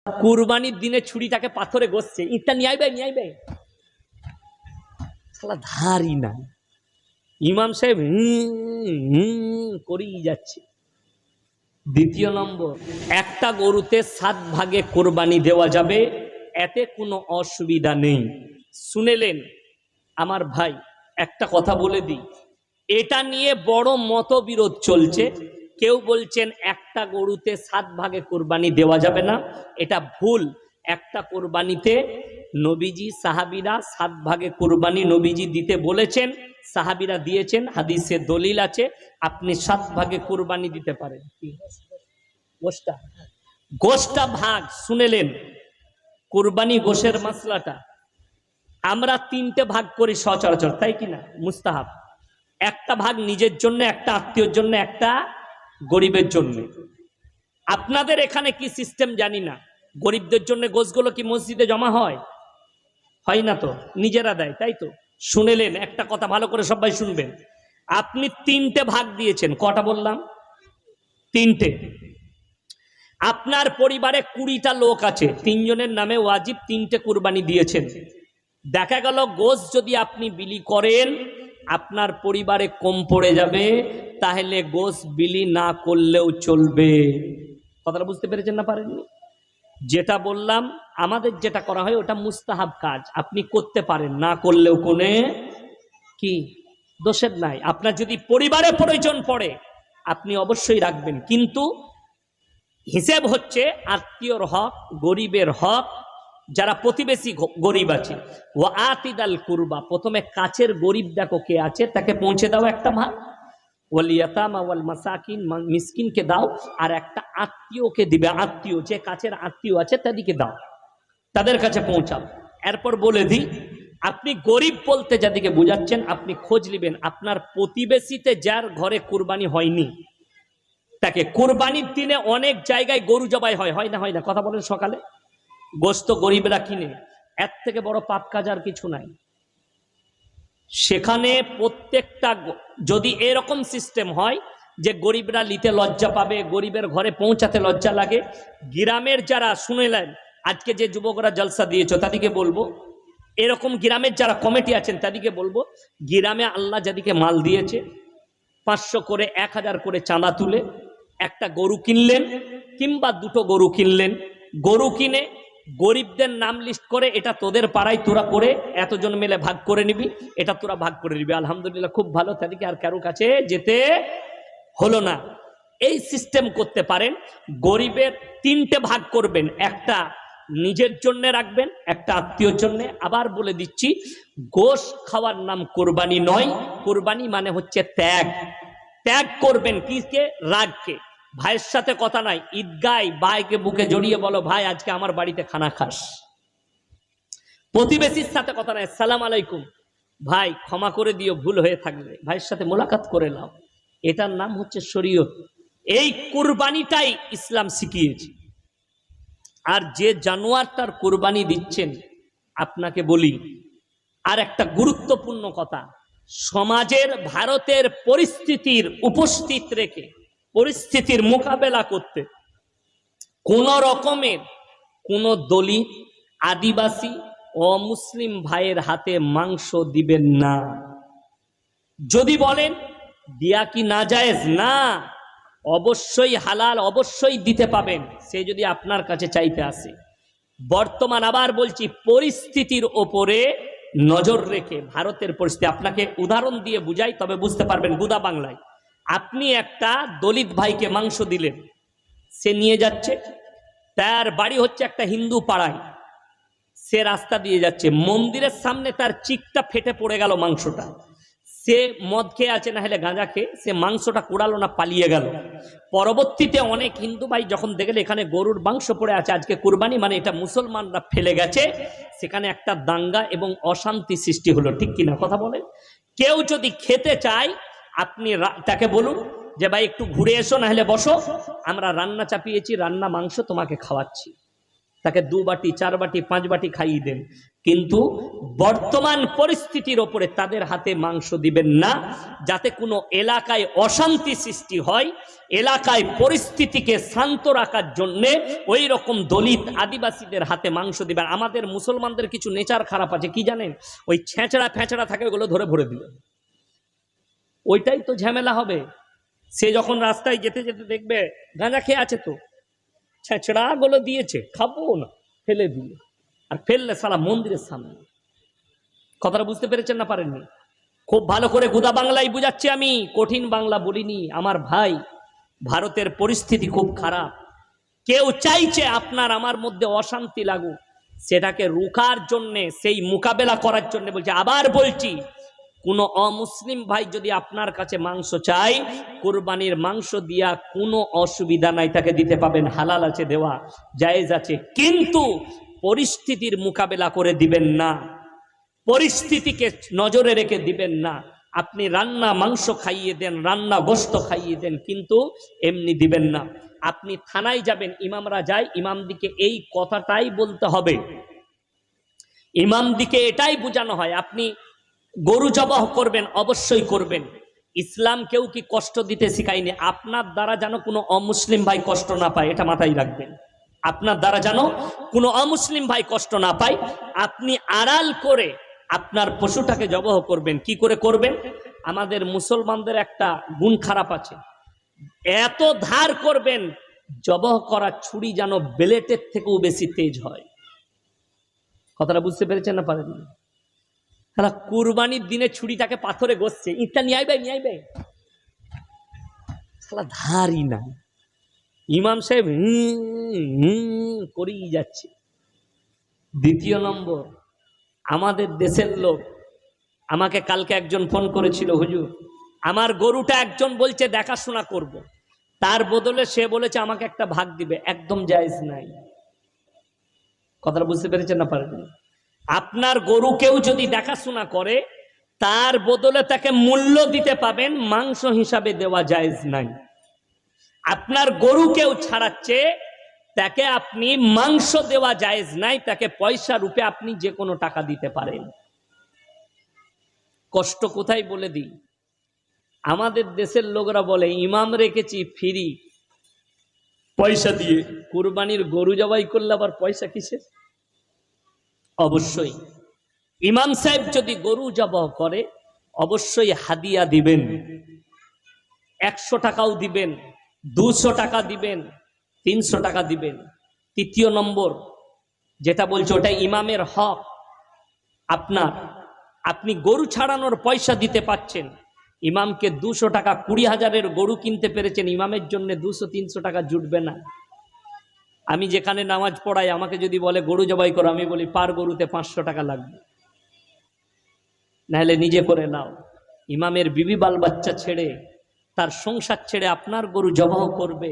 কুরবানির দিনে ছুরিটাকে পাথরে গসছে, ইটটা নিয়ে আইবে শালা ধারই না। ইমাম সাহেব করেই যাচ্ছে। দ্বিতীয় নম্বর, একটা গরুতে 7 ভাগে কোরবানি দেওয়া যাবে, এতে কোনো অসুবিধা নেই। শুনেলেন আমার ভাই, একটা কথা বলে দিই, এটা নিয়ে বড় মতবিরোধ চলছে। কেউ বলছেন একটা গরুতে 7 ভাগে কোরবানি দেওয়া যাবে না, এটা ভুল। একটা কোরবানিতে নবীজি সাহাবীরা 7 ভাগে কোরবানি নবীজি দিতে বলেছেন, সাহাবীরা দিয়েছেন, হাদিসে দলিল আছে। আপনি 7 ভাগে কোরবানি দিতে পারেন। গোশটা ভাগ শুনেলেন, কোরবানি গোশের মশলাটা আমরা 3টে ভাগ করি সচরাচর, তাই কিনা? মুস্তাহাব। একটা ভাগ নিজের জন্য, একটা আত্মীয়র জন্য, একটা গরিবের জন্য। আপনাদের এখানে কি সিস্টেম জানি না, গরিবদের জন্য গোশগুলো কি মসজিদে জমা হয়? হয় না তো, নিজেরা দেয়, তাই তো? শুনেলেন একটা কথা ভালো করে সবাই শুনবেন, আপনি 3টে ভাগ দিয়েছেন। কটা বললাম? 3টে। আপনার পরিবারে 20টা লোক আছে, 3 জনের নামে ওয়াজিব 3টে কুরবানি দিয়েছেন। দেখা গেল গোশ যদি আপনি বিলি করেন আপনার পরিবারে কম পড়ে যাবে, তাহলে গোশ বিলি না করলেও চলবে। কথাটা বুঝতে পেরেছেন না পারেননি? যেটা বললাম, আমাদের যেটা করা হয় ওটা মুস্তাহাব কাজ, আপনি করতে পারেন, না করলেও কোনো কি দোষের নাই। আপনার যদি পরিবারে প্রয়োজন পড়ে আপনি অবশ্যই রাখবেন, কিন্তু হিসেব হচ্ছে আত্মীয়র হক, গরিবের হক, যারা প্রতিবেশী গরিব আছে। ও আতিদাল কুরবা, প্রথমে কাছের গরিব দেখো কে আছে, তাকে পৌঁছে দাও একটা ভাগ। ওয়াল ইয়াতামা ওয়াল মাসাকিন, মিসকিনকে দাও, আর একটা আত্মীয়কে দিবে, আত্মীয় যে কাছের আত্মীয় আছে তাদেরকে দাও, তাদের কাছে পৌঁছাও। এরপর বলে দিই, আপনি গরিব বলতে যাদেরকে বোঝাচ্ছেন, আপনি খোঁজ নেবেন আপনার প্রতিবেশীতে যার ঘরে কুরবানি হয়নি, তাকে কুরবানির দিনে অনেক জায়গায় গরু জবাই হয় না? হয় না? কথা বলেন। সকালে গোশত গরিবরা কিনে, এর থেকে বড় পাপ কাজ আর কিছু নাই। সেখানে প্রত্যেকটা, যদি এরকম সিস্টেম হয় যে গরিবরা নিতে লজ্জা পাবে, গরিবের ঘরে পৌঁছাতে লজ্জা লাগে, গ্রামের যারা, শুনেলেন আজকে যে যুবকরা জলসা দিয়েছো তাদেরকে বলবো, এরকম গ্রামের যারা কমিটি আছেন তাদেরকে বলবো, গ্রামে আল্লাহ যাদেরকে মাল দিয়েছে 500 করে 1000 করে চাঁদা তুলে একটা গরু কিনলেন, কিংবা 2টো গরু কিনলেন। গরু কিনে গরিবদের নাম লিস্ট করে, এটা তোদের পাড়ায় তোরা করে এতজন মিলে ভাগ করে নিবি, এটা তোরা ভাগ করে নিবি। আলহামদুলিল্লাহ, খুব ভালো, তাদেরকে আর কারো কাছে যেতে হলো না। এই সিস্টেম করতে পারেন। গরিবের 3টে ভাগ করবেন, একটা নিজের জন্য রাখবেন, একটা আত্মীয়র জন্য। আবার বলে দিচ্ছি, গোশ খাওয়ার নাম কোরবানি নয়। কোরবানি মানে হচ্ছে ত্যাগ। ত্যাগ করবেন কিসকে? রাগকে। ভাইয়ের সাথে কথা নাই, ঈদগায় ভাইকে বুকে জড়িয়ে বলো, ভাই আজকে আমার বাড়িতে খানা খাস। প্রতিবেশীর সাথে কথা নাই, সালাম আলাইকুম ভাই, ক্ষমা করে দিও, ভুল হয়ে থাকলে ভাইয়ের সাথে মোলাকাত করে নাও। এটার নাম হচ্ছে শরীয়ত। এই কুরবানিটাই ইসলাম শিখিয়েছে। আর যে জানোয়ারটার কুরবানি দিচ্ছেন, আপনাকে বলি আর একটা গুরুত্বপূর্ণ কথা, সমাজের ভারতের পরিস্থিতির উপস্থিত রেখে, পরিস্থিতির মোকাবেলা করতে কোন রকমের কোন দলিত, আদিবাসী, অমুসলিম ভাইয়ের হাতে মাংস দিবেন না। যদি বলেন দিয়া কি না জায়েজ, না, অবশ্যই হালাল, অবশ্যই দিতে পাবেন, সে যদি আপনার কাছে চাইতে আসে। বর্তমান, আবার বলছি, পরিস্থিতির ওপরে নজর রেখে, ভারতের পরিস্থিতি, আপনাকে উদাহরণ দিয়ে বুঝাই তবে বুঝতে পারবেন গুদা বাংলায়। আপনি একটা দলিত ভাইকে মাংস দিলেন, সে নিয়ে যাচ্ছে, তার বাড়ি হচ্ছে একটা হিন্দু পাড়ায়, সে রাস্তা দিয়ে যাচ্ছে, মন্দিরের সামনে তার চিকটা ফেটে পড়ে গেল মাংসটা। সে মদ খেয়ে আছে, না হলে গাঁজা খেয়ে, সে মাংসটা কুড়ালো না, পালিয়ে গেল। পরবর্তীতে অনেক হিন্দু ভাই যখন দেখলে এখানে গরুর মাংস পড়ে আছে, আজকে কুরবানি মানে এটা মুসলমানরা ফেলে গেছে, সেখানে একটা দাঙ্গা এবং অশান্তি সৃষ্টি হলো। ঠিক কিনা কথা বলে? কেউ যদি খেতে চায়, আপনি তাকে বলুন যে ভাই একটু ঘুরে এসো, না হলে বসো, আমরা রান্না চাপিয়েছি, রান্না মাংস তোমাকে খাওয়াচ্ছি। তাকে 2 বাটি 4 বাটি 5 বাটি খাইয়ে দেন, কিন্তু বর্তমান পরিস্থিতির ওপরে তাদের হাতে মাংস দিবেন না, যাতে কোনো এলাকায় অশান্তি সৃষ্টি হয়। এলাকায় পরিস্থিতিকে শান্ত রাখার জন্যে ওই রকম দলিত আদিবাসীদের হাতে মাংস দিবেন। আমাদের মুসলমানদের কিছু নেচার খারাপ আছে, কি জানেন? ওই ছেঁচড়া ফেঁচড়া থাকে, ওগুলো ধরে ভরে দিল, ওইটাই তো ঝামেলা হবে। সে যখন রাস্তায় যেতে যেতে দেখবে গাঁজা খেয়ে আছে, তো ছেঁচড়া গুলো দিয়েছে, খাবো না, ফেলে দিল, আর ফেললে সালা মন্দিরের সামনে। কথাটা বুঝতে পেরেছেন না পারেননি? খুব ভালো করে গুদা বাংলায় বুঝাচ্ছি আমি, কঠিন বাংলা বলিনি আমার ভাই। ভারতের পরিস্থিতি খুব খারাপ, কেউ চাইছে আপনার আমার মধ্যে অশান্তি লাগুক, সেটাকে রুখার জন্যে, সেই মোকাবেলা করার জন্য বলছে। আবার বলছি, কোনো অমুসলিম ভাই যদি আপনার কাছে মাংস চাই, কুরবানির মাংস দিয়া কোনো অসুবিধা নাই, তাকে দিতে পাবেন, হালাল আছে, দেওয়া জায়েজ আছে, কিন্তু পরিস্থিতির মোকাবেলা করে দিবেন না, পরিস্থিতিকে নজরে রেখে দিবেন না। আপনি রান্না মাংস খাইয়ে দেন, রান্না গোশত খাইয়ে দেন, কিন্তু এমনি দিবেন না। আপনি থানায় যাবেন, ইমামরা যায়, ইমামদিকে এই কথাটাই বলতে হবে, ইমামদিকে এটাই বোঝানো হয়। আপনি গরু জবাহ করবেন, অবশ্যই করবেন। ইসলাম কেউ কি কষ্ট দিতে শিখায়নি, আপনার দ্বারা যেন কোনো অমুসলিম ভাই কষ্ট না পায়, এটা মাথায় রাখবেন। আপনার দ্বারা যেন কোনো অমুসলিম ভাই কষ্ট না পায়, আপনি আড়াল করে আপনার পশুটাকে জবাহ করবেন। কি করে করবেন? আমাদের মুসলমানদের একটা গুণ খারাপ আছে, এত ধার করবেন, জবাহ করা ছুরি যেন ব্লেটের থেকেও বেশি তেজ হয়। কথাটা বুঝতে পেরেছেন না পারেন? তারা কুরবানির দিনে ছুরিটাকে পাথরে ঘষছে, ইটটা নিয়ে আইবে, নিয়ে আইবে, সালা ধারই না। ইমাম সাহেব করেই যাচ্ছে। দ্বিতীয় নম্বর, আমাদের দেশের লোক, আমাকে কালকে একজন ফোন করেছিল, হুজুর আমার গরুটা একজন বলছে দেখাশোনা করব, তার বদলে সে বলেছে আমাকে একটা ভাগ দিবে। একদম জায়েজ নাই। কথাটা বুঝতে পেরেছেন না পারেন? আপনার গরু কেউ যদি দেখাশোনা করে, তার বদলে তাকে মূল্য দিতে পাবেন, মাংস হিসাবে দেওয়া জায়েজ নাই। আপনার গরু কেউ ছাড়াচ্ছে, তাকে আপনি মাংস দেওয়া জায়েজ নাই, তাকে পয়সা রূপে আপনি যে কোনো টাকা দিতে পারেন। কষ্ট কোথায় বলে দিই, আমাদের দেশের লোকরা বলে ইমাম রেখেছি ফ্রি, পয়সা দিয়ে। কুরবানির গরু জবাই করলে আবার পয়সা কিসের? অবশ্যই ইমাম সাহেব যদি গরু জবাই করে, অবশ্যই হাদিয়া দিবেন, 100 টাকাও দিবেন, 200 টাকা দিবেন, 300 টাকা দিবেন। তৃতীয় নম্বর যেটা বলছে, ওটা ইমামের হক আপনার। আপনি গরু ছাড়ানোর পয়সা দিতে পাচ্ছেন, ইমামকে 200 টাকা, 20,000-এর গরু কিনতে পেরেছেন, ইমামের জন্য 200-300 টাকা জুটবে না। আমি যেখানে নামাজ পড়াই, আমাকে যদি বলে গরু জবাই করো, আমি বলি পার গরুতে 500 টাকা লাগবে, নাহলে নিজে করে নাও। ইমামের বিবি বাল বাচ্চা ছেড়ে, তার সংসার ছেড়ে আপনার গরু জবাহ করবে,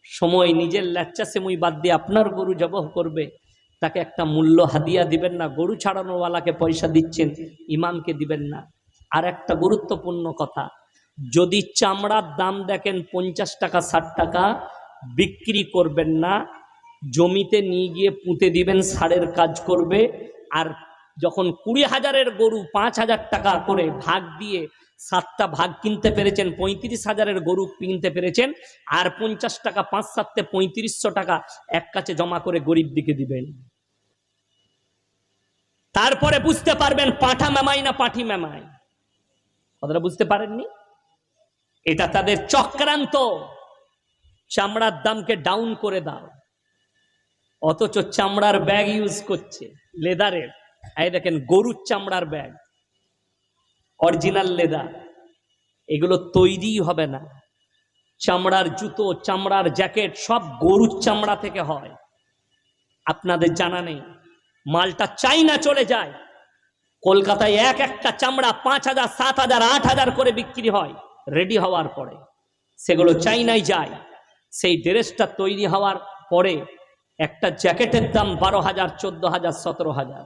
সময় নিজের ল্যাচ্চা সেমুই বাদ দিয়ে আপনার গরু জবাহ করবে, তাকে একটা মূল্য হাদিয়া দিবেন না। গরু ছাড়ানোওয়ালাকে পয়সা দিচ্ছেন, ইমামকে দিবেন না। আর একটা গুরুত্বপূর্ণ কথা, যদি চামড়ার দাম দেখেন 50 টাকা 60 টাকা, বিক্রি করবেন না, জমিতে নিয়ে গিয়ে পুঁতে দিবেন, সারের কাজ করবে। আর যখন 20,000-এর গরু 5,000 টাকা করে ভাগ দিয়ে 7টা ভাগ কিনতে পেরেছেন, 35,000-এর গরু কিনতে পেরেছেন, আর 50 টাকা 5-7-তে 3500 টাকা এক কাছে জমা করে গরিব দিকে দিবেন। তারপরে বুঝতে পারবেন পাঁঠা মেমাই না পাঠি মেমাই। কথাটা বুঝতে পারেননি? এটা তাদের চক্রান্ত। চামড়ার দামকে ডাউন করে দাও, অথচ চামড়ার ব্যাগ ইউজ করছে, লেদারের। এই দেখেন গরুর চামড়ার ব্যাগ, অরিজিনাল লেদার, এগুলো তৈরি হবে না। চামড়ার জুতো, চামড়ার জ্যাকেট সব গরুর চামড়া থেকে হয়। আপনাদের জানা নেই, মালটা চাইনা চলে যায়, কলকাতায় এক একটা চামড়া 5,000, 7,000, 8,000 করে বিক্রি হয় রেডি হওয়ার পরে, সেগুলো চাইনাই যায়। সেই ড্রেসটা তৈরি হওয়ার পরে একটা জ্যাকেটের দাম 12,000, 14,000, 17,000।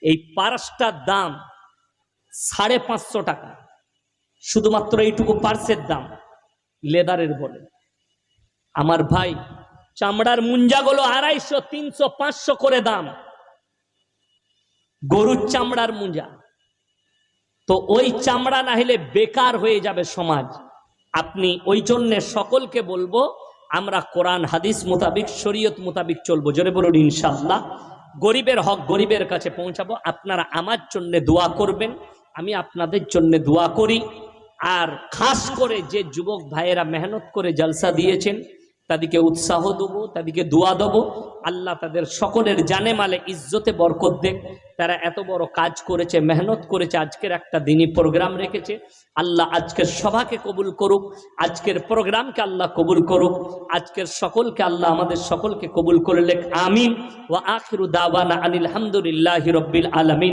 এই পার্সটার দাম 550 টাকা, শুধুমাত্র এইটুকু পার্সের দাম, লেদারের বলে। আমার ভাই, চামড়ার মুঞ্জাগুলো 250, 300, 500 করে দাম, গরুর চামড়ার মুঞ্জা। তো ওই চামড়া না হলে বেকার হয়ে যাবে সমাজ। আপনি ওই জন্য সকলকে বলবো আমরা কোরআন হাদিস মোতাবিক, শরীয়ত মোতাবিক চলবো। জোরে বলুন ইনশাআল্লাহ। গরিবের হক গরিবের কাছে পৌঁছাবো। আপনারা আমার জন্য দোয়া করবেন, আমি আপনাদের জন্য দোয়া করি। আর খাস করে যে যুবক ভাইয়েরা মেহনত করে জলসা দিয়েছেন তাদেরকে উৎসাহ দেবো, তাদেরকে দোয়া দেবো। আল্লাহ তাদের সকলের জানে মালে ইজ্জতে বরকত দেখ। তারা এত বড় কাজ করেছে, মেহনত করেছে, আজকের একটা দিনই প্রোগ্রাম রেখেছে। আল্লাহ আজকের সভাকে কবুল করুক, আজকের প্রোগ্রামকে আল্লাহ কবুল করুক, আজকের সকলকে আল্লাহ আমাদের সকলকে কবুল করে লেখ। আমিন। ওয়া আখিরু দাওয়ানা আনিল হামদুলিল্লাহি রাব্বিল আলামিন।